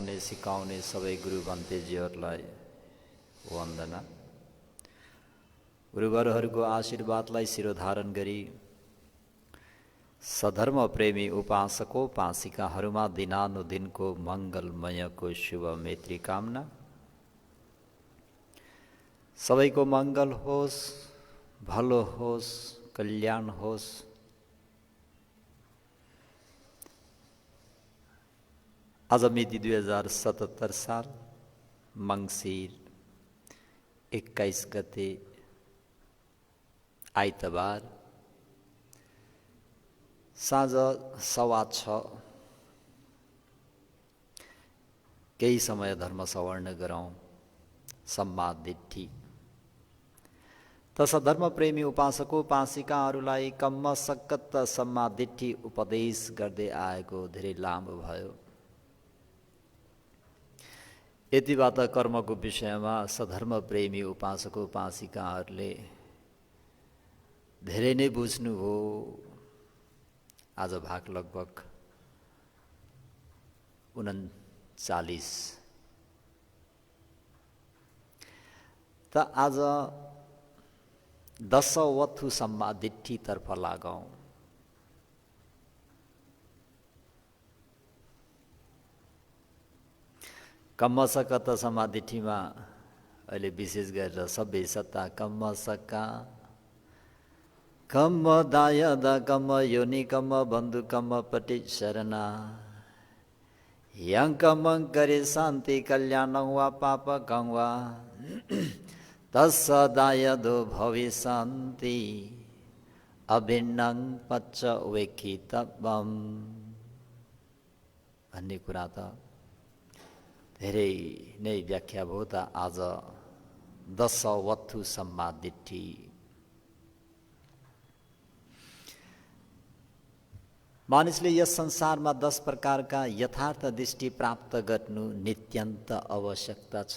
पढाउने सिकाउने सबै गुरु भन्तेजीहरूलाई वन्दना। गुरुवरहरूको आशीर्वादलाई शिरोधारण गरी सधर्म प्रेमी उपासकोपासिकाहरूमा दिनानुदिनको मङ्गलमयको शुभ मैत्री कामना। सबैको मङ्गल होस्, भलो होस्, कल्याण होस्। आज मिति 2077 साल मङ्सिर 21 गते आइतबार साँझ 6:15। केही समय धर्म सवर्ण गरौँ सम्मादिठी। तस धर्म प्रेमी उपासकोपासिकाहरूलाई कम्म सकत सम्मादिठी उपदेश गर्दै आएको धेरै लामो भयो। यतिबाट कर्मको विषयमा सधर्म प्रेमी उपासकोपासिकाहरूले धेरै नै बुझ्नुभयो। आज भाग लगभग 39। त आज 10औं वथु सम्मादिठीतर्फ लागौँ। कम्म सकत सम्मादिठीमा अहिले विशेष गरेर सबै सत्ता कम्म सका कम्म दायद कम्म योनि कम्म बन्धु कम्म पटि शरणा यं कम्म करे शान्ति कल्याणं वा पाप गंवा तस्स दायदो भवि शान्ति अभिन्नं पच्च वेखितव्यम भन्ने कुरा त धेरै नै व्याख्या भयो। त आज 10औं वथु सम्मादिठी। मानिसले यस संसारमा 10 प्रकारका यथार्थ दृष्टि प्राप्त गर्नु नित्यन्त आवश्यकता छ।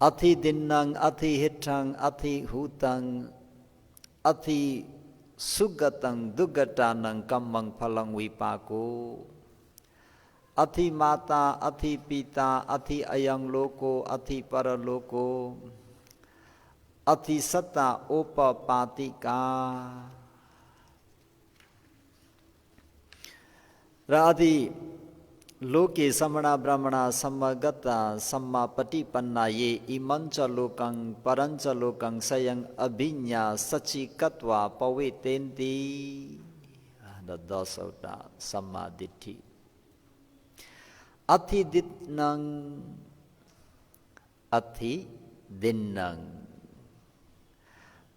अथि दिन्नं अथि हिठं अथि हुतं अथि सुगतं दुगटानं कम्मं फलं विपाको अथि माता अथि पिता अथि अयं लोको अथि परलोको अथि सत्ता ओपपातिका र अथि लोके समणा ब्रह्मणा सम्मगता सम्मापटिपन्ना ये इमञ्च लोकं परञ्च लोकं स्वयं अभिज्ञा सचिकत्वा पवेतेन्ति। 10वटा सम्मादिठी। अथि दिन्नं अथि दिन्नं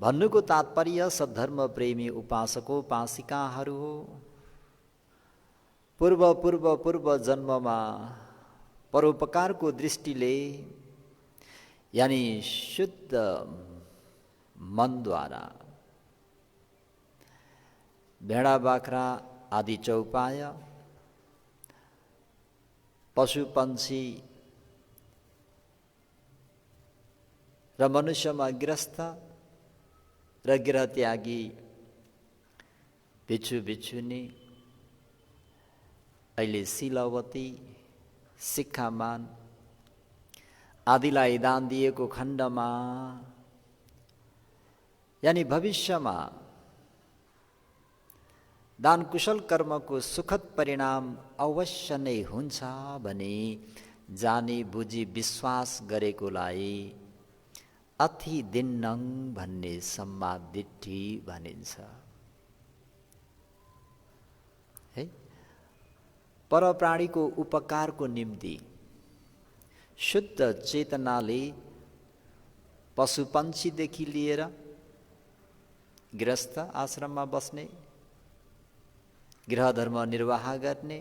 भन्नुको तात्पर्य सद्धर्म प्रेमी उपासकोपासिकाहरू हो। पूर्व जन्ममा परोपकारको दृष्टिले यानी शुद्ध मनद्वारा भेडा बाख्रा आदि चौपाय पशु पंक्षी र मनुष्यमा गृहस्थ र गृहत्यागी भिक्षु भिक्षुनी अहिले शीलवती शिक्षामान आदिलाई दान दिएको खण्डमा यानी भविष्यमा दान कुशल कर्मको सुखद परिणाम अवश्य नै हुन्छ भने जानी बुझी विश्वास गरेकोलाई अथि दिन्नं भन्ने सम्मादिठी भनिन्छ। है परप्राणीको उपकारको निम्ति शुद्ध चेतनाले पशु पंक्षीदेखि लिएर गृहस्थ आश्रममा बस्ने गृह धर्म निर्वाह गर्ने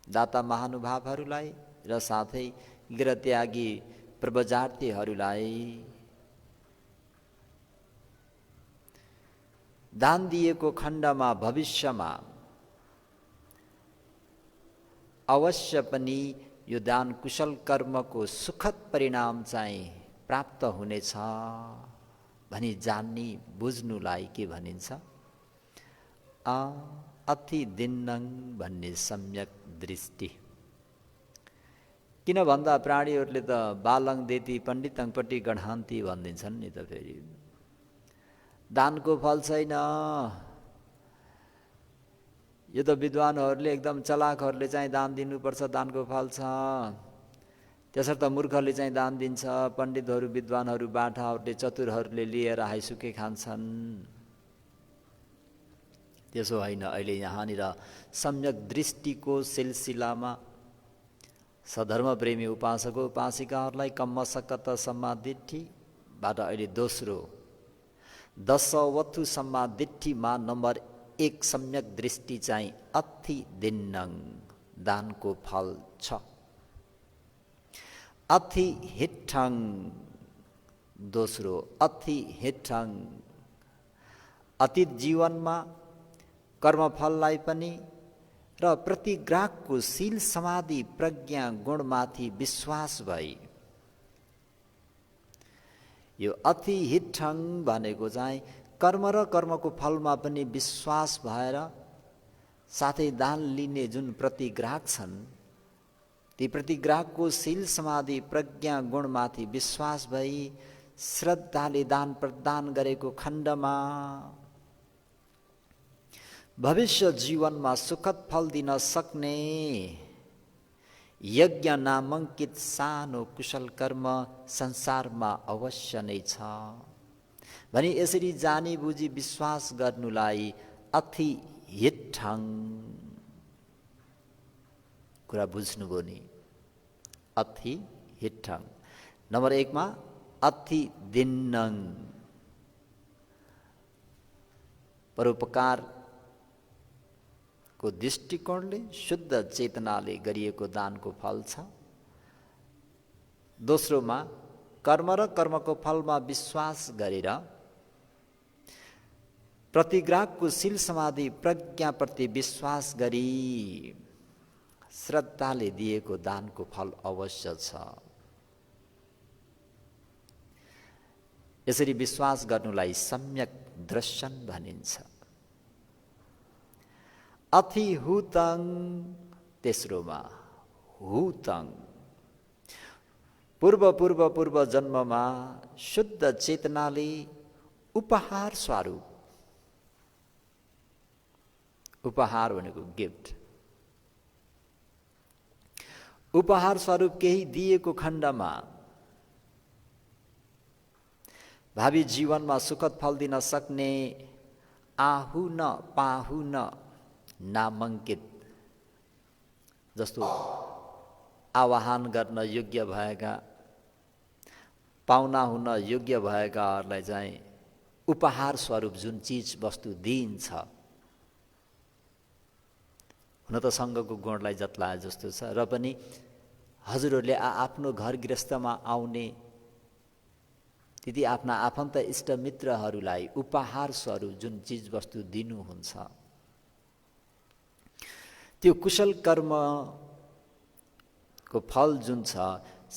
दाता महानुभावहरूलाई र साथै गृहत्यागी प्रव्रजार्थीहरूलाई दान दिएको खण्डमा भविष्यमा अवश्य पनि यो दान कुशल कर्मको सुखद परिणाम चाहिँ प्राप्त हुनेछ भनी जान्ने बुझ्नुलाई के भनिन्छ? अथि दिन्नं भन्ने सम्यक दृष्टि। किन भन्दा प्राणीहरूले त बालङ देती पण्डितङपट्टि गढान्ती भनिदिन्छन् नि त। फेरि दानको फल छैन। यो त विद्वानहरूले एकदम चलाकहरूले चाहिँ दान दिनुपर्छ, दानको फल छ। त्यसर्थ मूर्खले चाहिँ दान दिन्छ। पण्डितहरू, विद्वानहरू, बाठाहरूले, चतुरहरूले लिएर हाइसुके खान्छन्। त्यसो होइन। अहिले यहाँनिर सम्यक दृष्टिको सिलसिलामा सधर्मप्रेमी उपासक उपासिकाहरूलाई कम्मसकत सम्मादिठ्ठीबाट अहिले दोस्रो दशवथु सम्मादिठ्ठीमा नम्बर 1 सम्यक दृष्टि चाहिँ अथि दिन्नङ दानको फल छ। अथि हिट्ठङ दोस्रो अथि हिट्ठङ अतीत जीवनमा कर्मफललाई पनि र प्रतिग्राहकको शील समाधि प्रज्ञा गुणमाथि विश्वास भई यो अथि हिट्ठङ भनेको चाहिँ कर्म र कर्मको फलमा पनि विश्वास भएर साथै दान लिने जुन प्रतिग्राहक छन् ती प्रतिग्राहकको शील समाधि प्रज्ञा गुणमाथि विश्वास भई श्रद्धाले दान प्रदान गरेको खण्डमा भविष्य जीवनमा सुखद फल दिन सक्ने यज्ञ नामाङ्कित सानो कुशल कर्म संसारमा अवश्य नै छ भनी यसरी जानी बुझी विश्वास गर्नुलाई अथि हिट्ठङ। कुरा बुझ्नुभयो नि। अथि हिट्ठङ। नम्बर 1 मा अथि दिन्नङ परोपकारको दृष्टिकोणले शुद्ध चेतनाले गरिएको दानको फल छ। दोस्रोमा कर्म र कर्मको फलमा विश्वास गरेर प्रतिग्राहकको शील समाधि प्रज्ञाप्रति विश्वास गरी श्रद्धाले दिएको दानको फल अवश्य छ। यसरी विश्वास गर्नुलाई सम्यक दर्शन भनिन्छ। अथि हुतङ तेस्रोमा हुतङ पूर्व जन्ममा शुद्ध चेतनाले उपहार स्वरूप, उपहार भनेको गिफ्ट, उपहार स्वरूप केही दिएको खण्डमा भावी जीवनमा सुखद फल दिन सक्ने आहुन पाहुन नामाङ्कित जस्तो आवाहन गर्न योग्य भएका पाहुना हुन योग्य भएकाहरूलाई चाहिँ उपहार स्वरूप जुन चीज वस्तु दिइन्छ हुन त सङ्घको गुणलाई जत्लाए जस्तो छ र पनि हजुरहरूले आफ्नो घर गृहस्थमा आउने त्यति आफ्ना आफन्त इष्टमित्रहरूलाई उपहार स्वरूप जुन चीज वस्तु दिनुहुन्छ त्यो कुशल कर्मको फल जुन छ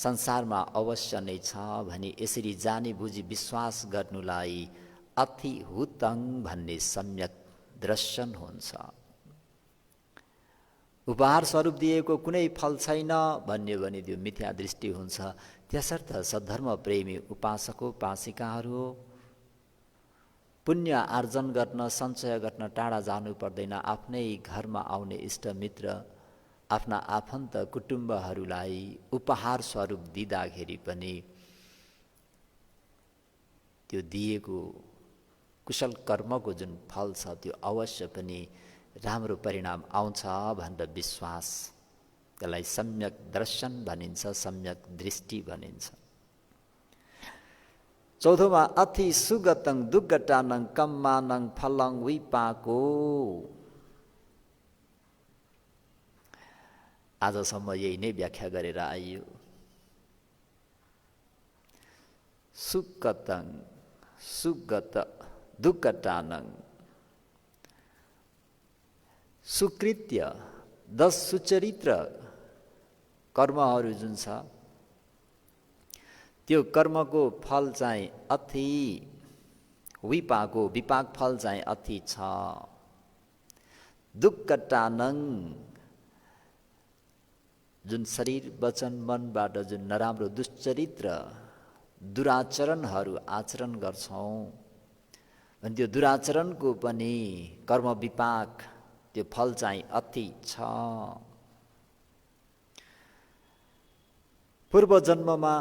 संसारमा अवश्य नै छ भनी यसरी जानी बुझी विश्वास गर्नुलाई अथि हुतङ भन्ने सम्यक दर्शन हुन्छ। उपहार स्वरूप दिएको कुनै फल छैन भन्यो भने त्यो मिथ्या दृष्टि हुन्छ। त्यसर्थ सद्धर्म प्रेमी उपासकोपासिकाहरू पुण्य आर्जन गर्न सञ्चय गर्न टाढा जानु पर्दैन। आफ्नै घरमा आउने इष्टमित्र आफ्ना आफन्त कुटुम्बहरूलाई उपहार स्वरूप दिँदाखेरि पनि त्यो दिएको कुशल कर्मको जुन फल छ त्यो अवश्य पनि राम्रो परिणाम आउँछ भनेर विश्वास, त्यसलाई सम्यक दर्शन भनिन्छ, सम्यक दृष्टि भनिन्छ। चौथोमा अथि सुगतङ दुग्गटानङ कम्मानङ फलङ विपाको। आजसम्म यही नै व्याख्या गरेर आइयो। सुगतङ सुगत दुग्गटानङ सुकृत्य 10 सुचरित्र कर्महरू जुन छ त्यो कर्मको फल चाहिँ अथि विपाको विपाक फल चाहिँ अथि छ। दुक्कटानङ जुन शरीर वचन मनबाट जुन नराम्रो दुश्चरित्र दुराचरणहरू आचरण गर्छौँ भने त्यो दुराचरणको पनि कर्म विपाक त्यो फल चाहिँ अति छ। पूर्व जन्ममा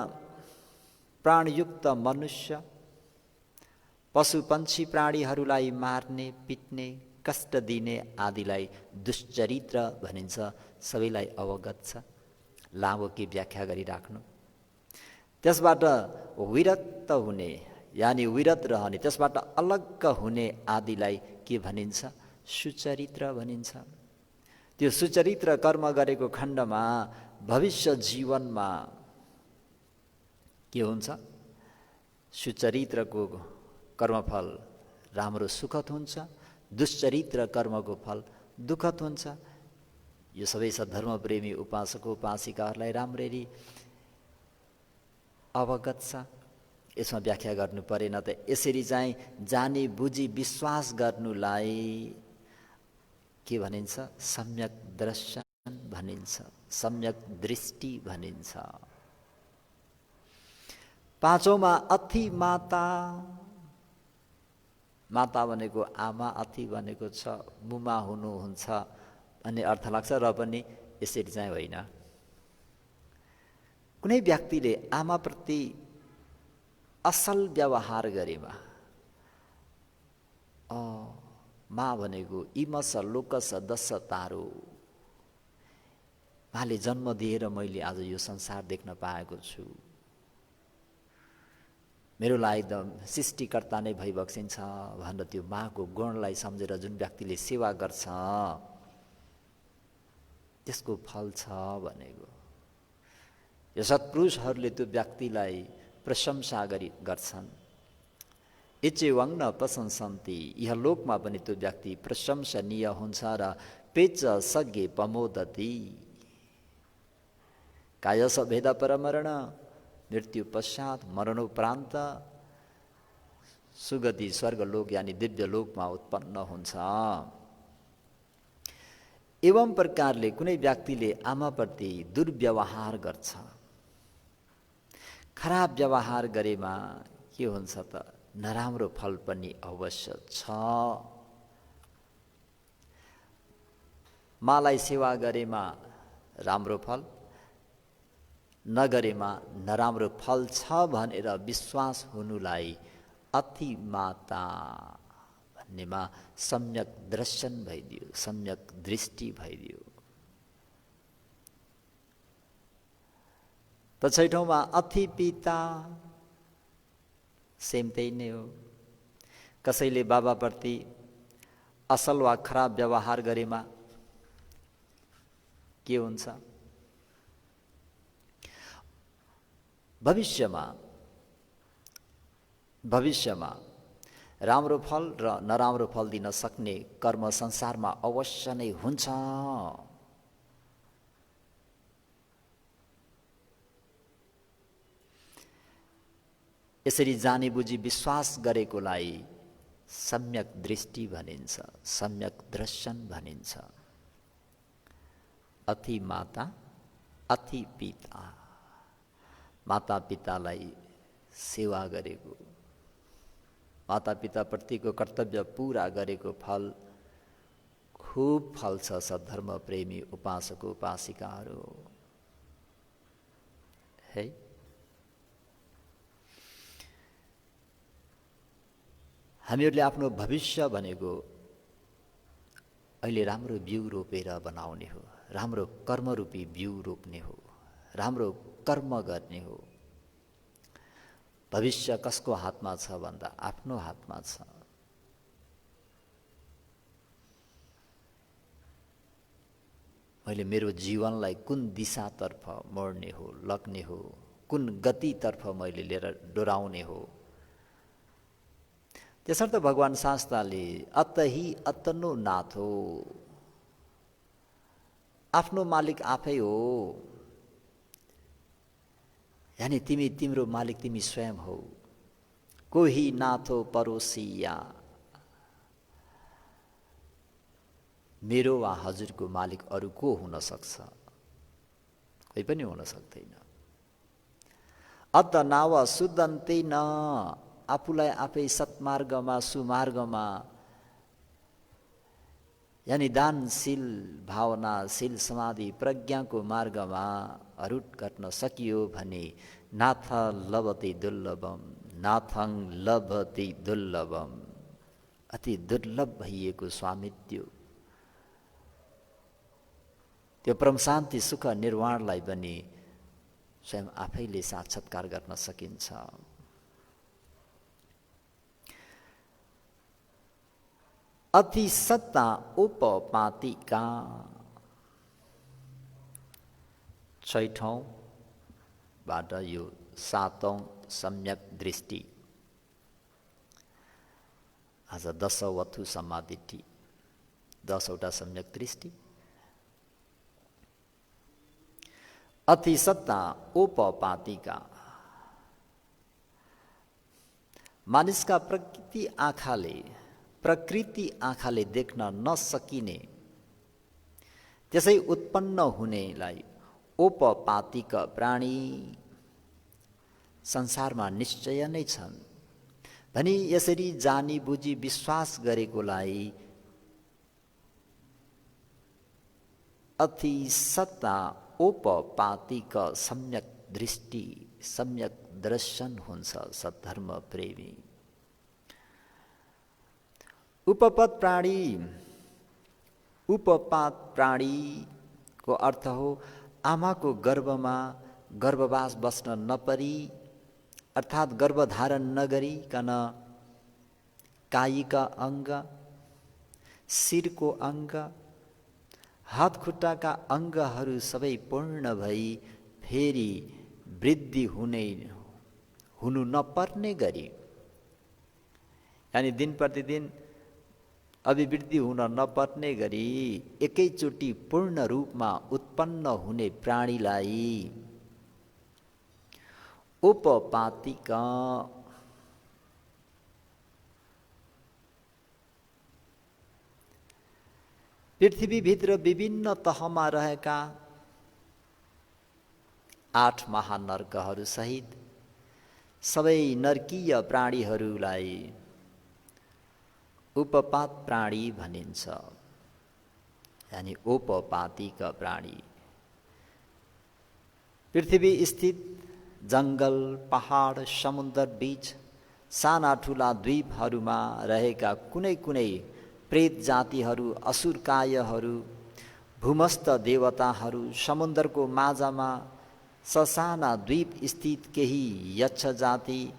प्राणयुक्त मनुष्य पशु पन्छी प्राणीहरूलाई मार्ने पिट्ने कष्ट दिने आदिलाई दुश्चरित्र भनिन्छ। सबैलाई अवगत छ, लामो के व्याख्या गरिराख्नु। त्यसबाट विरक्त हुने यानि विरत रहने, त्यसबाट अलग्ग हुने आदिलाई के भनिन्छ? सुचरित्र भनिन्छ। त्यो सुचरित्र कर्म गरेको खण्डमा भविष्य जीवनमा के हुन्छ? सुचरित्रको कर्मफल राम्रो सुखद हुन्छ, दुश्चरित्र कर्मको फल दुःखद हुन्छ। यो सबै सद्धर्म प्रेमी उपासक उपासिकाहरूलाई राम्ररी अवगत छ। यसमा व्याख्या गर्नु परेन त। यसरी चाहिँ जानी बुझी विश्वास गर्नुलाई के भनिन्छ? सम्यक दर्शन भनिन्छ, सम्यक दृष्टि भनिन्छ। पाँचौँमा अथि माता। माता भनेको आमा, अथि भनेको छ मुमा हुनुहुन्छ भन्ने अर्थ लाग्छ, र पनि यसरी चाहिँ होइन। कुनै व्यक्तिले आमाप्रति असल व्यवहार गरेमा, मा भनेको इमस लोकस दश तारो, माले जन्म दिएर मैले आज यो संसार देख्न पाएको छु, मेरो लागि एकदम सृष्टिकर्ता नै भइबक्सिन्छ भनेर त्यो माको गुणलाई सम्झेर जुन व्यक्तिले सेवा गर्छ त्यसको फल छ भनेको। यो सत्पुरुषहरूले त्यो व्यक्तिलाई प्रशंसा गर्छन्। इच्चेवङ न प्रशंसन्ति, यह लोकमा पनि त्यो व्यक्ति प्रशंसनीय हुन्छ। र पेच सज्ञे प्रमोदति, कायस भेद परमरण, मृत्यु पश्चात मरणोपरान्त सुगति स्वर्गलोक यानि दिव्य लोकमा उत्पन्न हुन्छ। एवं प्रकारले कुनै व्यक्तिले आमाप्रति दुर्व्यवहार गर्छ, खराब व्यवहार गरेमा के हुन्छ त? नराम्रो फल पनि अवश्य छ। मालाई सेवा गरेमा राम्रो फल, नगरेमा नराम्रो फल छ भनेर विश्वास हुनुलाई अथि माता भन्नेमा सम्यक दर्शन भइदियो, सम्यक दृष्टि भइदियो। त छैठौँमा अथि पिता, सेम त्यही नै हो। कसैले बाबाप्रति असल वा खराब व्यवहार गरेमा के हुन्छ? भविष्यमा राम्रो फल र नराम्रो फल दिन सक्ने कर्म संसारमा अवश्य नै हुन्छ। यसरी जानी बुझी विश्वास गरेकोलाई सम्यक दृष्टि भनिन्छ, सम्यक दर्शन भनिन्छ। अथि माता, अथि पिता, माता पितालाई सेवा गरेको, माता पिता प्रतिको कर्तव्य पूरा गरेको फल खूब फल छ सद्धर्म प्रेमी उपासक उपासिकाहरू। है हामीहरूले आफ्नो भविष्य भनेको अहिले राम्रो बिउ रोपेर बनाउने हो, राम्रो कर्मरूपी बिउ रोप्ने हो, राम्रो कर्म गर्ने हो। भविष्य कसको हातमा छ भन्दा आफ्नो हातमा छ। मैले मेरो जीवनलाई कुन दिशातर्फ मोड्ने हो, लग्ने हो, कुन गतितर्फ मैले लिएर डोराउने हो। त्यसर्थ भगवान शास्त्रले अतहि अतनो नाथो, आफ्नो मालिक आफै हो। यानी तिम्रो मालिक तिमी स्वयं हो। कोही नाथो परोसिया, मेरो वा हजुरको मालिक अरू को हुन सक्छ? कोही पनि हुन सक्दैन। अत नाव सुदन्तेन, आफूलाई आफै सत्मार्गमा सुमार्गमा यानि दानशील भावनाशील समाधि प्रज्ञाको मार्गमा अरूढ गर्न सकियो भने नाथ लभते दुर्लभम, नाथं लभते दुर्लभम, अति दुर्लभ भइएको स्वामित्व, त्यो परम शान्ति सुख निर्वाणलाई पनि स्वयं आफैले साक्षात्कार गर्न सकिन्छ। अति सत्ता उपपातिका, छैठौँबाट यो सातौँ सम्यक दृष्टि, आज 10औं वथु समाधिटी, 10वटा सम्यक दृष्टि। अति सत्ता उपपातिका, मानिसका प्रकृति आँखाले देख्न नसकिने त्यसै उत्पन्न हुनेलाई उपपातिक प्राणी संसारमा निश्चय नै छन् भनी यसरी जानी बुझी विश्वास गरेकोलाई अति सत्ता उपपातिक सम्यक दृष्टि, सम्यक दर्शन हुन्छ सद्धर्म प्रेमी। उपपात प्राणीको अर्थ हो आमाको गर्भमा गर्भवास बस्न नपरी अर्थात् गर्भधारण नगरिकन कायिक अङ्ग, शिरको अङ्ग, हात खुट्टाका अङ्गहरू सबै पूर्ण भई फेरि वृद्धि हुनु नपर्ने गरी, यानि दिन प्रतिदिन अभिवृद्धि हुन नपर्ने गरी एकैचोटि पूर्ण रूपमा उत्पन्न हुने प्राणीलाई उपपातिक, पृथ्वीभित्र विभिन्न तहमा रहेका 8 महानर्कहरू सहित सबै नर्कीय प्राणीहरूलाई उपपात प्राणी भनिन्छ, यानी उपपातिक प्राणी। पृथ्वी स्थित जङ्गल, पहाड, समुद्र बीच साना ठुला द्वीपहरूमा रहेका कुनै कुनै प्रेत जातिहरू, असुरकायहरू, भूमस्थ देवताहरू, समुद्रको माझमा ससाना द्वीप स्थित केही यक्ष जाति,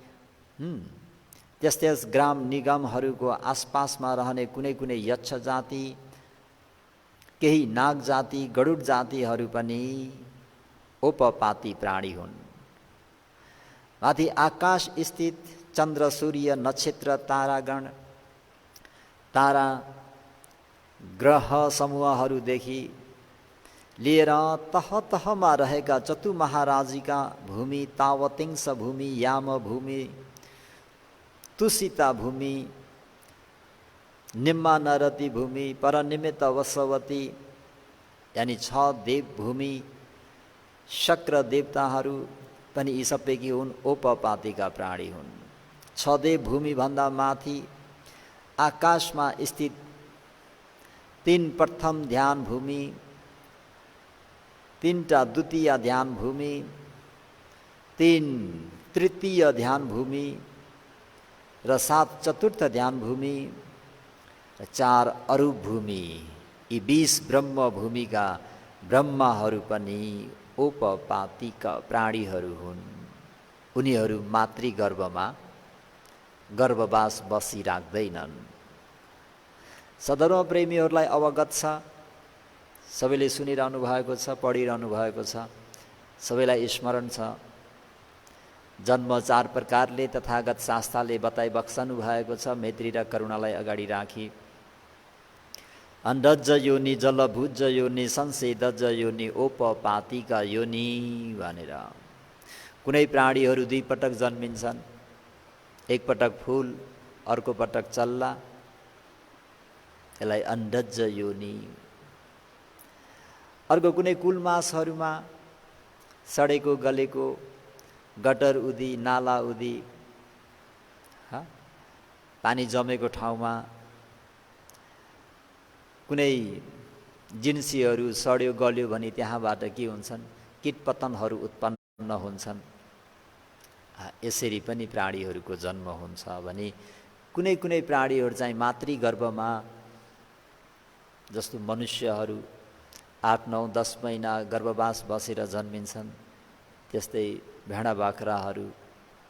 त्यस ग्राम निगमहरूको आसपासमा रहने कुनै कुनै यक्ष जाति, केही नाग जाति, गरुड जातिहरू पनि उपपाती प्राणी हुन्। माथि आकाश स्थित चन्द्र, सूर्य, नक्षत्र, तारागण, तारा ग्रह समूहहरूदेखि लिएर तह तहमा रहेका चतुमहाराजिका भूमि, तावतिंस भूमि, याम भूमि, तुसिता भूमि, निम्मा नरती भूमि, परनिमित्त वसवती, यानी 6 देव भूमि, शक्र देवताहरू पनि यी सबैकी हुन्, उपपातिका प्राणी हुन्। 6 देव भूमि भन्दा माथि आकाशमा स्थित 3 प्रथम ध्यान भूमि, 3टा द्वितीय ध्यान भूमि, 3 तृतीय ध्यान भूमि र 7 चतुर्थ ध्यान भूमि र 4 अरूप भूमि, यी 20 ब्रह्म भूमिका ब्रह्माहरू पनि उपपातिक प्राणीहरू हुन्। उनीहरू मातृगर्भमा गर्भवास बसिराख्दैनन्। सधर्म प्रेमीहरूलाई अवगत छ, सबैले सुनिरहनु भएको छ, पढिरहनु भएको छ, सबैलाई स्मरण छ। जन्म 4 प्रकारले तथागत शास्त्रले बताइ बक्सनु भएको छ, मैत्री र करुणालाई अगाडि राखी। अण्डज योनि, जलभुज योनि, संसेदज योनि, उपपातिक योनि भनेर। कुनै प्राणीहरू 2 पटक जन्मिन्छन्, एक पटक फूल, अर्को पटक चल्ला, यसलाई अण्डज योनि। अर्को कुनै कुलमासहरूमा सडेको गलेको गटर उदी नाला उदी पानी जमेको ठाउँमा कुनै जिन्सीहरू सड्यो गल्यो भने त्यहाँबाट के हुन्छन्, कीटपतङ्गहरू उत्पन्न हुन्छन्। यसरी पनि प्राणीहरूको जन्म हुन्छ भने कुनै कुनै प्राणीहरू चाहिँ मातृगर्भमा, जस्तो मनुष्यहरू 8, 9, 10 महिना गर्भवास बसेर जन्मिन्छन्, त्यस्तै भेडा बाख्राहरू,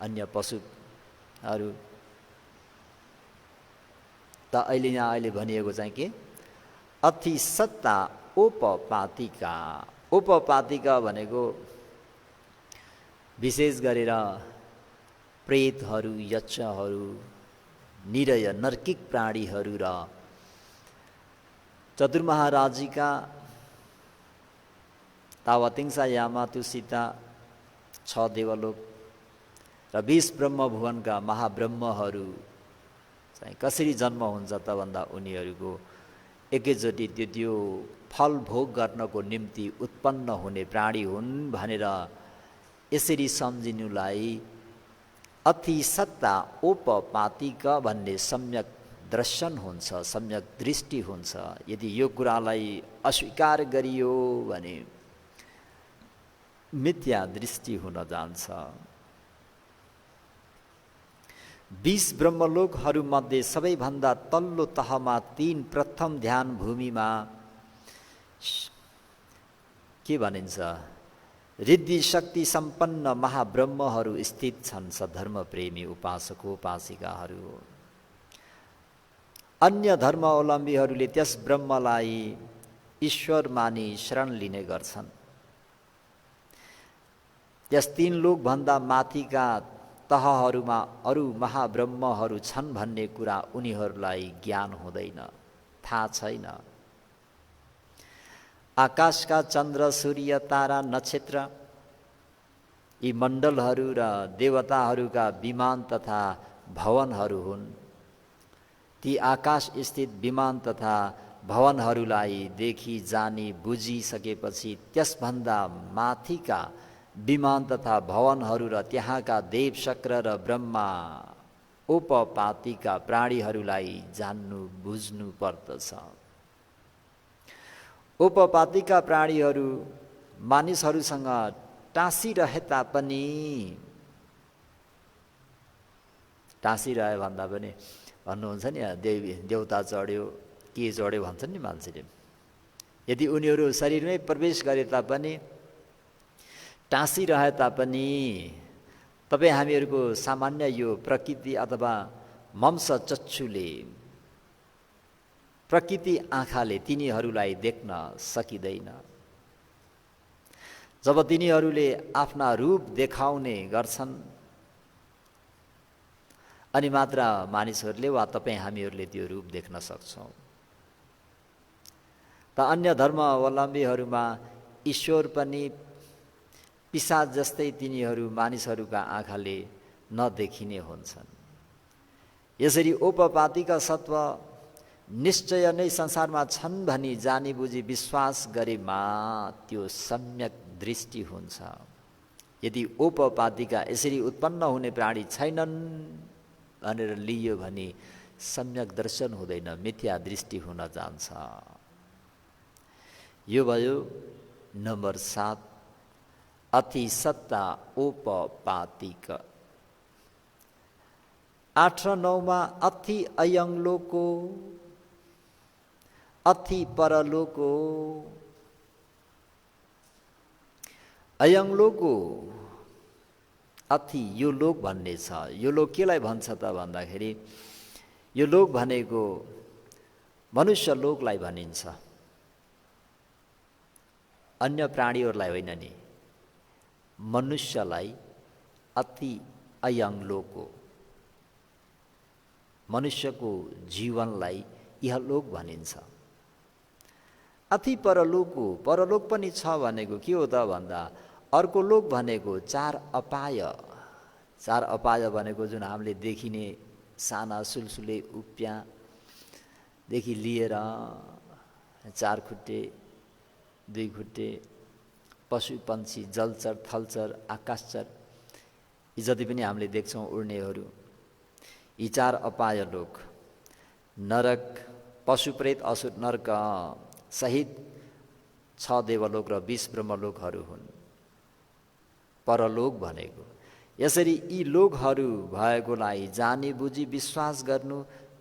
अन्य पशुहरू। त अहिले भनिएको चाहिँ के, अतिसत्ता ओपपातिका। ओपपातिका भनेको विशेष गरेर प्रेतहरू, यक्षहरू, निरय नर्किक प्राणीहरू र चतुर्महाराजिका तावतिङसा यामातुसिता 6 देवलोक र 20 ब्रह्मभुवनका महाब्रह्महरू चाहिँ कसरी जन्म हुन्छ त भन्दा उनीहरूको एकैचोटि त्यो फल भोग गर्नको निम्ति उत्पन्न हुने प्राणी हुन् भनेर यसरी सम्झिनुलाई अतिसत्ता ओपपातिक भन्ने सम्यक दर्शन हुन्छ, सम्यक दृष्टि हुन्छ। यदि यो कुरालाई अस्वीकार गरियो भने मिथ्या दृष्टि हुन जान्छ। 20 ब्रह्मलोकहरूमध्ये सबैभन्दा तल्लो तहमा 3 प्रथम ध्यान भूमिमा के भनिन्छ, रिद्धि शक्ति सम्पन्न महाब्रह्महरू स्थित छन्, सधर्म प्रेमी उपासकोपासिकाहरू। अन्य धर्मावलम्बीहरूले त्यस ब्रह्मलाई ईश्वर मानी शरण लिने गर्छन्। त्यस 3 लोकभन्दा माथिका तहहरूमा अरू महाब्रह्महरू छन् भन्ने कुरा उनीहरूलाई ज्ञान हुँदैन, थाहा छैन। आकाशका चन्द्र, सूर्य, तारा, नक्षत्र यी मण्डलहरू र देवताहरूका विमान तथा भवनहरू हुन्। ती आकाश स्थित विमान तथा भवनहरूलाई देखी जानी बुझिसकेपछि त्यसभन्दा माथिका विमान तथा भवनहरू र त्यहाँका देव, शक्र र ब्रह्मा ओपपातिका प्राणीहरूलाई जान्नु बुझ्नु पर्दछ। ओपपातिका प्राणीहरू मानिसहरूसँग टाँसिरहे तापनि, टाँसिरहे भन्दा पनि भन्नुहुन्छ नि, देवता चढ्यो के चढ्यो भन्छन् नि मान्छेले। यदि उनीहरू शरीरमै प्रवेश गरे तापनि, टाँसिरहे तापनि तपाईँ हामीहरूको सामान्य यो प्रकृति अथवा मम्स चक्षुले, प्रकृति आँखाले तिनीहरूलाई देख्न सकिँदैन। जब तिनीहरूले आफ्ना रूप देखाउने गर्छन् अनि मात्र मानिसहरूले वा तपाईँ हामीहरूले त्यो रूप देख्न सक्छौँ। त अन्य धर्मावलम्बीहरूमा ईश्वर पनि पिशाच जस्तै तिनीहरू मानिसहरूका आँखाले नदेखिने हुन्छन्। यसरी ओपपातिका सत्व निश्चय नै संसारमा छन् भनी जानी बुझी विश्वास गरेमा त्यो सम्यक दृष्टि हुन्छ। यदि ओपपातिका यसरी उत्पन्न हुने प्राणी छैनन् भनेर लियो भने सम्यक दर्शन हुँदैन, मिथ्या दृष्टि हुन जान्छ। यो भयो नम्बर 7, अतिसत्ता ओपपातिक। 8 र 9 मा अति अयंलोको, अति परलोको। अयंलोको अति यो लोक भन्ने छ। यो लोक केलाई भन्छ त भन्दाखेरि यो लोक भनेको मनुष्य लोकलाई भनिन्छ, अन्य प्राणीहरूलाई होइन नि। मनुष्यलाई अति अयंलोको, मनुष्यको जीवनलाई इहलोक भनिन्छ। अति परलोकको, परलोक पनि छ भनेको के हो त भन्दा अर्को लोक भनेको 4 अपाय। 4 अपाय भनेको जुन हामीले देखिने साना सुलसुले उप्यादेखि लिएर 4 खुट्टे, 2 खुट्टे पशु पन्छी जलचर थलचर आकाशचर यी जति पनि हामीले देख्छौँ उड्नेहरू, यी 4 अपाय लोक, नरक, पशुप्रेत असुर नरक सहित 6 देवलोक र 20 ब्रह्मलोकहरू हुन् परलोक भनेको। यसरी यी लोकहरू भएकोलाई जानी बुझी विश्वास गर्नु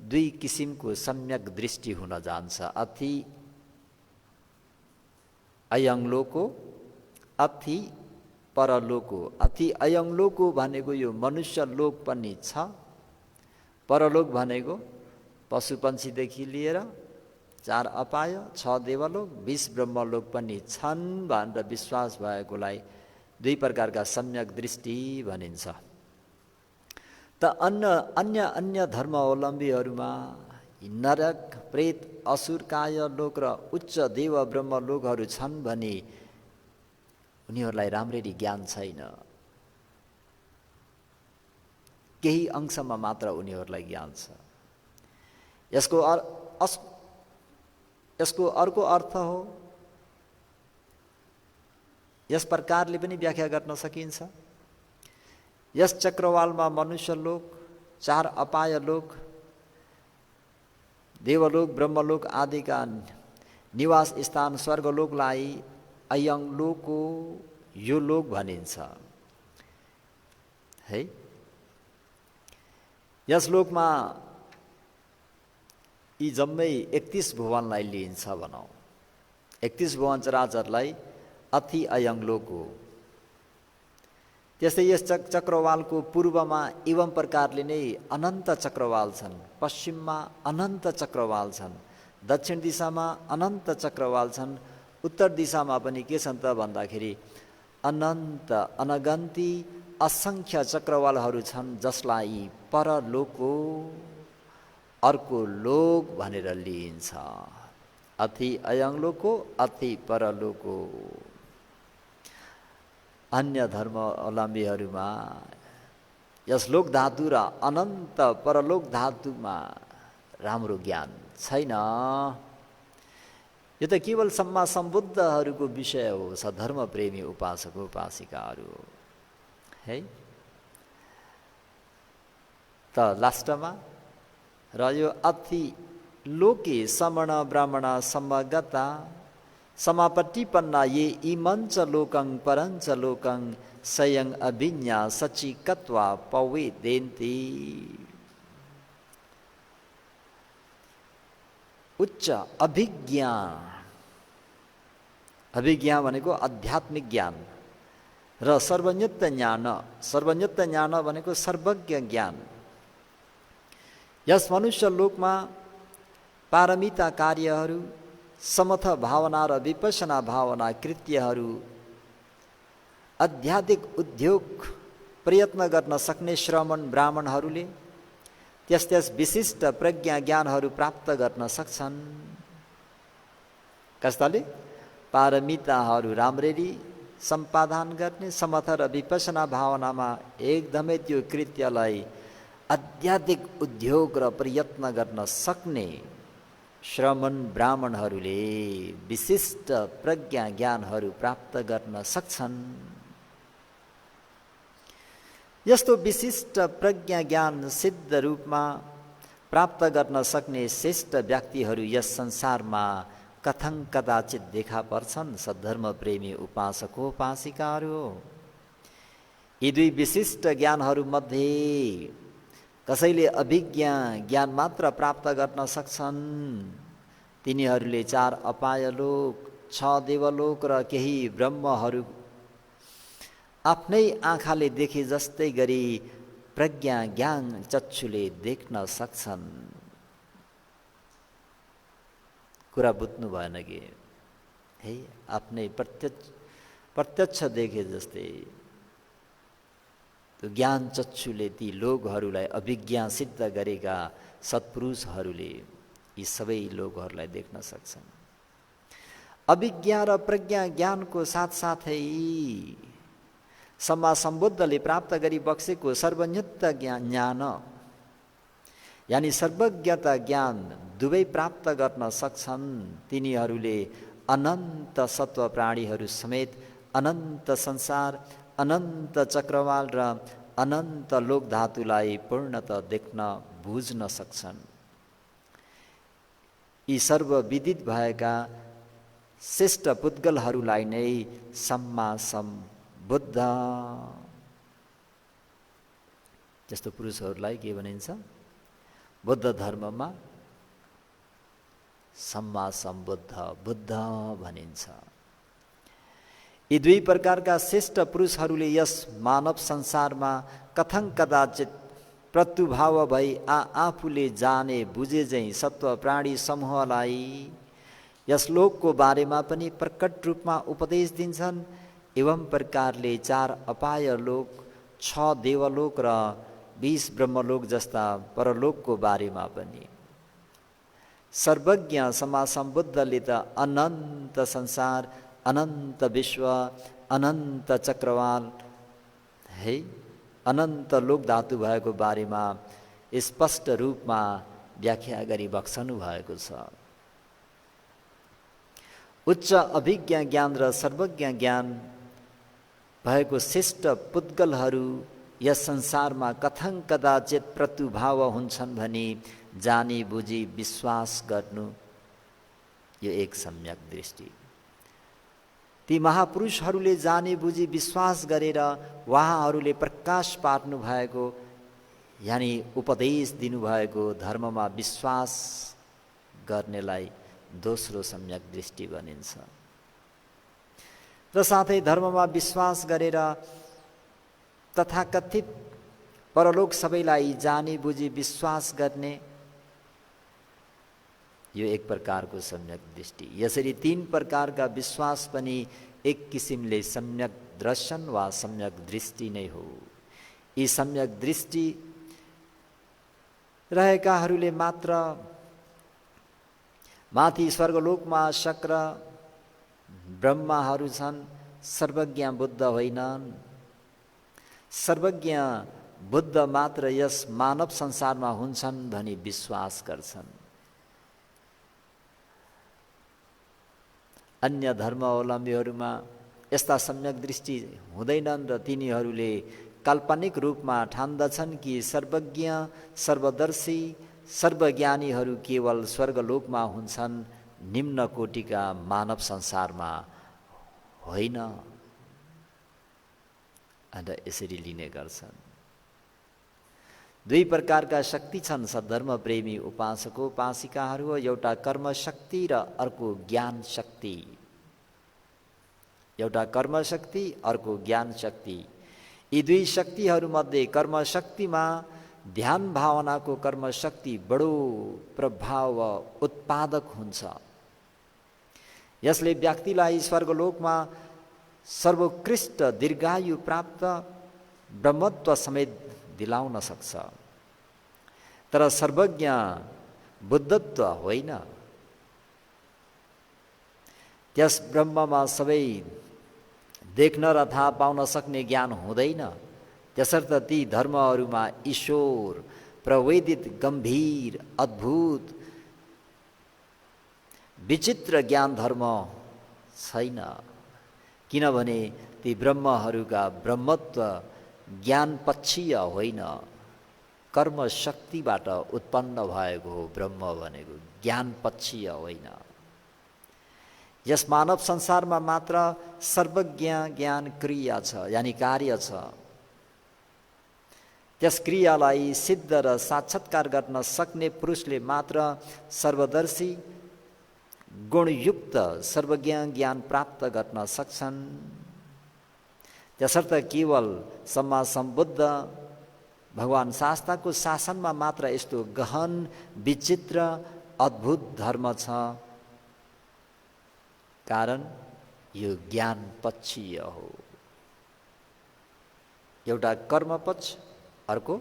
2 किसिमको सम्यक दृष्टि हुन जान्छ। अथि अयंलोको, अथि परलोको। अथि अयंलोको भनेको यो मनुष्य लोक पनि छ, परलोक भनेको पशुपन्छीदेखि लिएर 4 अपाय, 6 देवलोक, 20 ब्रह्मलोक पनि छन् भनेर विश्वास भएकोलाई 2 प्रकारका सम्यक दृष्टि भनिन्छ। त अन्य धर्मावलम्बीहरूमा नरक, प्रेत, असुर, काय लोक र उच्च देव ब्रह्मलोकहरू छन् भने उनीहरूलाई राम्ररी ज्ञान छैन। केही अंशमा मात्र उनीहरूलाई ज्ञान छ। यसको अर्को अर्थ हो, यस प्रकारले पनि व्याख्या गर्न सकिन्छ। यस चक्रवालमा मनुष्य लोक, 4 अपाय लोक, देवलोक, ब्रह्मलोक आदिका निवास स्थान स्वर्गलोकलाई अयंलोको यो लोक भनिन्छ है। यस लोकमा यी जम्मै 31 भुवनलाई लिइन्छ भनौँ। 31 भुवन चराचरलाई अथि अयंलोक हो। त्यस्तै यस चक्रवालको पूर्वमा एवं प्रकारले नै अनन्त चक्रवाल छन्, पश्चिममा अनन्त चक्रवाल छन्, दक्षिण दिशामा अनन्त चक्रवाल छन्, उत्तर दिशामा पनि के छन् त भन्दाखेरि अनन्त अनगन्ती असङ्ख्य चक्रवालहरू छन्, जसलाई परलोको अर्को लोक भनेर लिइन्छ। अथि अयंलोको, अथि परलोको। अन्य धर्मावलम्बीहरूमा यस लोक धातु र अनन्त परलोक धातुमा राम्रो ज्ञान छैन। यो त केवल सम्मा सम्बुद्धहरूको विषय हो, सधर्म प्रेमी उपासक उपासिकाहरू है। त लास्टमा र यो अथि लोके समण ब्राह्मण समगता समापट्टिपन्ना ये इमञ्च लोकं परञ्च लोकं स्वयं अभिज्ञा सचिकत्वा पवेदेन्ति। उच्च अभिज्ञा, अभिज्ञा भनेको आध्यात्मिक ज्ञान र सर्वज्ञत्व ज्ञान, सर्वज्ञत्व ज्ञान भनेको सर्वज्ञ ज्ञान। यस मनुष्य लोकमा पारमिता कार्यहरू, समथ भावना र विपसना भावना कृत्यहरू, आध्यात्मिक उद्योग प्रयत्न गर्न सक्ने श्रमण ब्राह्मणहरूले त्यस विशिष्ट प्रज्ञा ज्ञानहरू प्राप्त गर्न सक्छन्। कस्ताले? पारमिताहरू राम्ररी सम्पादन गर्ने, समथ र विपसना भावनामा एकदमै त्यो कृत्यलाई आध्यात्मिक उद्योग र प्रयत्न गर्न सक्ने श्रमण ब्राह्मणहरूले विशिष्ट प्रज्ञा ज्ञानहरू प्राप्त गर्न सक्छन्। यस्तो विशिष्ट प्रज्ञा ज्ञान सिद्ध रूपमा प्राप्त गर्न सक्ने श्रेष्ठ व्यक्तिहरू यस संसारमा कथं कदाचित देखा पर्छन्। सद्धर्म प्रेमी उपासकोपासिकाहरू यी 2 विशिष्ट ज्ञानहरूमध्ये कसैले अभिज्ञा ज्ञान मात्र प्राप्त गर्न सक्छन्। तिनीहरूले 4 अपायलोक, 6 देवलोक र केही ब्रह्महरू आफ्नै आँखाले देखे जस्तै गरी प्रज्ञा ज्ञान चक्षुले देख्न सक्छन्। कुरा बुझ्नु भएन कि है? आफ्नै प्रत्यक्ष देखे जस्तै ज्ञान चक्षुले ती लोकहरूलाई अभिज्ञा सिद्ध गरेका सत्पुरुषहरूले यी सबै लोकहरूलाई देख्न सक्छन्। अभिज्ञा र प्रज्ञा ज्ञानको साथसाथै सम्मा सम्बुद्धले प्राप्त गरी बक्सेको सर्वज्ञता ज्ञान यानि सर्वज्ञता ज्ञान दुवै प्राप्त गर्न सक्छन्। तिनीहरूले अनन्त सत्व प्राणीहरू समेत अनन्त संसार, अनन्त चक्रवाल र अनन्त लोक धातुलाई पूर्णतः देख्न बुझ्न सक्छन्। यी सर्वविदित भएका श्रेष्ठ पुद्गलहरूलाई नै सम्मा सम्बुद्ध, जस्तो पुरुषहरूलाई के भनिन्छ? बुद्ध धर्ममा सम्मा सम्बुद्ध, बुद्ध भनिन्छ। यी दुई प्रकारका श्रेष्ठ पुरुषहरूले यस मानव संसारमा कथं कदाचित प्रत्युभाव भई आफूले जाने बुझे झैँ सत्व प्राणी समूहलाई यस लोकको बारेमा पनि प्रकट रूपमा उपदेश दिन्छन्। एवं प्रकारले 4 अपाय लोक, 6 देवलोक र 20 ब्रह्मलोक जस्ता परलोकको बारेमा पनि। सर्वज्ञ सम्मा सम्बुद्धले त अनन्त संसार, अनन्त विश्व, अनन्त चक्रवाल है, अनन्त लोक धातु भएको बारेमा स्पष्ट रूपमा व्याख्या गरी बक्सनु भएको छ। उच्च अभिज्ञ ज्ञान र सर्वज्ञ ज्ञान भएको श्रेष्ठ पुद्गलहरू यस संसारमा कथं कदाचित प्रत्युभाव हुन्छन् भनी जानी बुझी विश्वास गर्नु, यो एक सम्यक दृष्टि। ती महापुरुषहरूले जाने बुझी विश्वास गरेर उहाँहरूले प्रकाश पार्नु भएको, यानि उपदेश दिनुभएको धर्ममा विश्वास गर्नेलाई दोस्रो सम्यक दृष्टि भनिन्छ। र साथै धर्ममा विश्वास गरेर तथाकथित परलोक सबैलाई जानी बुझी विश्वास गर्ने, यो एक प्रकारको सम्यक दृष्टि। यसरी 3 प्रकारका विश्वास पनि एक किसिमले सम्यक दर्शन वा सम्यक दृष्टि नै हो। यी सम्यक दृष्टि रहेकाहरूले मात्र माथि स्वर्गलोकमा शक्र ब्रह्माहरू छन्, सर्वज्ञ बुद्ध होइनन्। सर्वज्ञ बुद्ध मात्र यस मानव संसारमा हुन्छन् भनी विश्वास गर्छन्। अन्य धर्मावलम्बीहरूमा यस्ता सम्यक दृष्टि हुँदैनन् र तिनीहरूले काल्पनिक रूपमा ठान्दछन् कि सर्वज्ञ, सर्वदर्शी, सर्वज्ञानीहरू केवल स्वर्गलोकमा हुन्छन्, निम्न कोटिका मानव संसारमा होइन, अनि यसरी लिने गर्छन्। 2 प्रकारका शक्ति छन् सद्धर्म प्रेमी उपासकोपासिकाहरू, एउटा कर्म शक्ति र अर्को ज्ञान शक्ति। एउटा कर्म शक्ति, अर्को ज्ञान शक्ति। यी 2 शक्तिहरूमध्ये कर्म शक्तिमा ध्यान भावनाको कर्म शक्ति बडो प्रभाव उत्पादक हुन्छ। यसले व्यक्तिलाई स्वर्गलोकमा सर्वोत्कृष्ट दीर्घायु प्राप्त ब्रह्मत्व समेत दिलाउन सक्छ। तर सर्वज्ञ बुद्धत्व होइन। त्यस ब्रह्ममा सबै देख्न र थाहा पाउन सक्ने ज्ञान हुँदैन। त्यसर्थ ती धर्महरूमा ईश्वर प्रवेदित गम्भीर अद्भुत विचित्र ज्ञान धर्म छैन, किनभने ती ब्रह्महरूका ब्रह्मत्व ज्ञान पक्षीय होइन, कर्म शक्तिबाट उत्पन्न भएको हो। ब्रह्म भनेको ज्ञान पक्षीय होइन। यस मानव संसारमा मात्र सर्वज्ञ ज्ञान क्रिया छ, यानि कार्य छ। त्यस क्रियालाई सिद्ध र साक्षात्कार गर्न सक्ने पुरुषले मात्र सर्वदर्शी गुणयुक्त सर्वज्ञ ज्ञान प्राप्त गर्न सक्छन्। त्यसर्थ केवल सम्मा सम्बुद्ध भगवान शास्त्रको शासनमा मात्र यस्तो गहन विचित्र अद्भुत धर्म छ, कारण यो ज्ञान पक्षीय हो। एउटा कर्म पक्ष, अर्को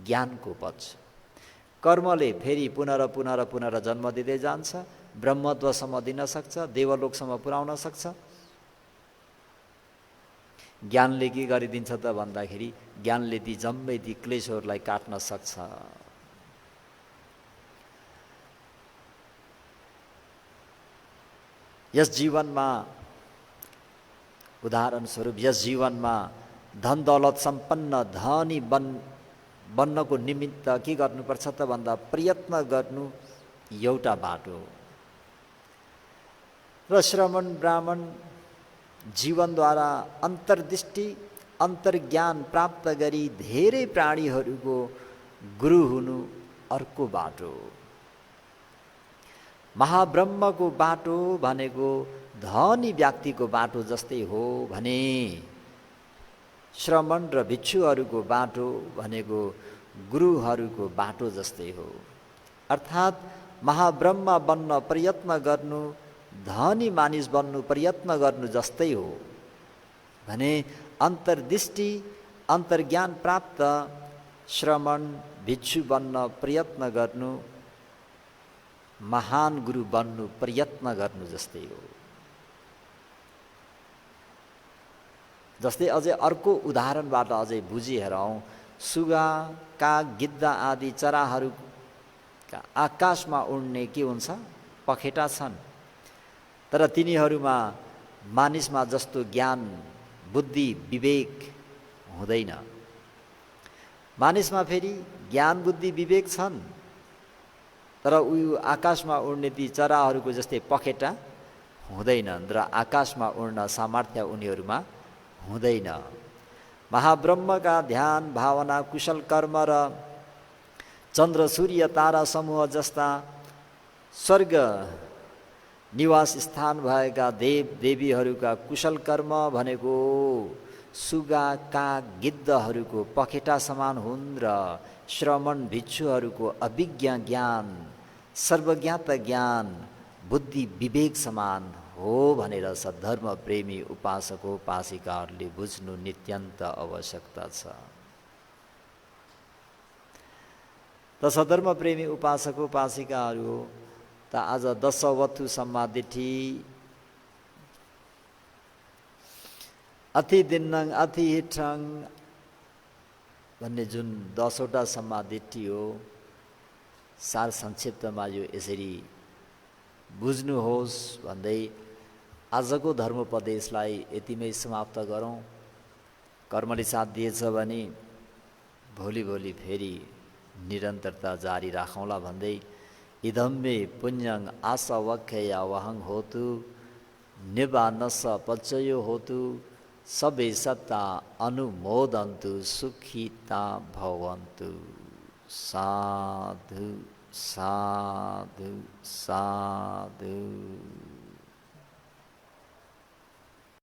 ज्ञानको पक्ष। कर्मले फेरि पुनः जन्म दिँदै जान्छ, ब्रह्मत्वसम्म दिन सक्छ, देवलोकसम्म पुर्याउन सक्छ। ज्ञानले के गरिदिन्छ त भन्दाखेरि ज्ञानले ती जम्मै ती क्लेशहरूलाई काट्न सक्छ। यस जीवनमा उदाहरणस्वरूप यस जीवनमा धन दौलत सम्पन्न धनी बन्नको निमित्त के गर्नुपर्छ त भन्दा प्रयत्न गर्नु एउटा बाटो हो। र श्रवण ब्राह्मण जीवनद्वारा अन्तर्दृष्टि अन्तर्ज्ञान प्राप्त गरी धेरै प्राणीहरूको गुरु हुनु अर्को बाटो हो। महाब्रह्मको बाटो भनेको धनी व्यक्तिको बाटो जस्तै हो भने श्रमण र भिक्षुहरूको बाटो भनेको गुरुहरूको बाटो जस्तै हो। अर्थात् महाब्रह्म बन्न प्रयत्न गर्नु धनी मानिस बन्नु प्रयत्न गर्नु जस्तै हो भने अन्तर्दृष्टि अन्तर्ज्ञान प्राप्त श्रमण भिक्षु बन्न प्रयत्न गर्नु महान गुरु बन्नु प्रयत्न गर्नु जस्तै हो। जस्तै अझै अर्को उदाहरणबाट अझै बुझी हेरौँ। सुगा काग गिद्ध आदि चराहरू आकाशमा उड्ने के हुन्छ पखेटा छन्, तर तिनीहरूमा मानिसमा जस्तो ज्ञान बुद्धि विवेक हुँदैन। मानिसमा फेरि ज्ञान बुद्धि विवेक छन्, तर उयो आकाशमा उड्ने ती चराहरूको जस्तै पखेटा हुँदैनन् र आकाशमा उड्न सामर्थ्य उनीहरूमा हुँदैन। महाब्रह्मका ध्यान भावना कुशल कर्म र चन्द्र सूर्य तारा समूह जस्ता स्वर्ग निवास स्थान भएका देव देवीहरूका कुशल कर्म भनेको सुगा काग गिद्धहरूको पखेटा समान हुन् र श्रमण भिक्षुहरूको अभिज्ञ ज्ञान सर्वज्ञात ज्ञान बुद्धि विवेक समान हो भनेर सद्धर्म प्रेमी उपासकोपासिकाहरूले बुझ्नु नित्यन्त आवश्यकता छ। त सद्धर्म प्रेमी उपासकोपासिकाहरू त आज दशवथु सम्मादिठी अति दिन्नङ अति हिठङ भन्ने जुन 10वटा सम्मादिठी हो, सार संक्षिप्तमा यो यसरी बुझ्नुहोस् भन्दै आजको धर्मोपदेशलाई यतिमै समाप्त गरौँ। कर्मले साथ दिएछ भने भोलि फेरि निरन्तरता जारी राखौँला भन्दै इदम्मे पुण्यं आसवख्यया वहं होतु निबानस पचयो होतु सबे सत्ता अनुमोदन्तु सुखिता भवन्तु। साधु साधु साधु।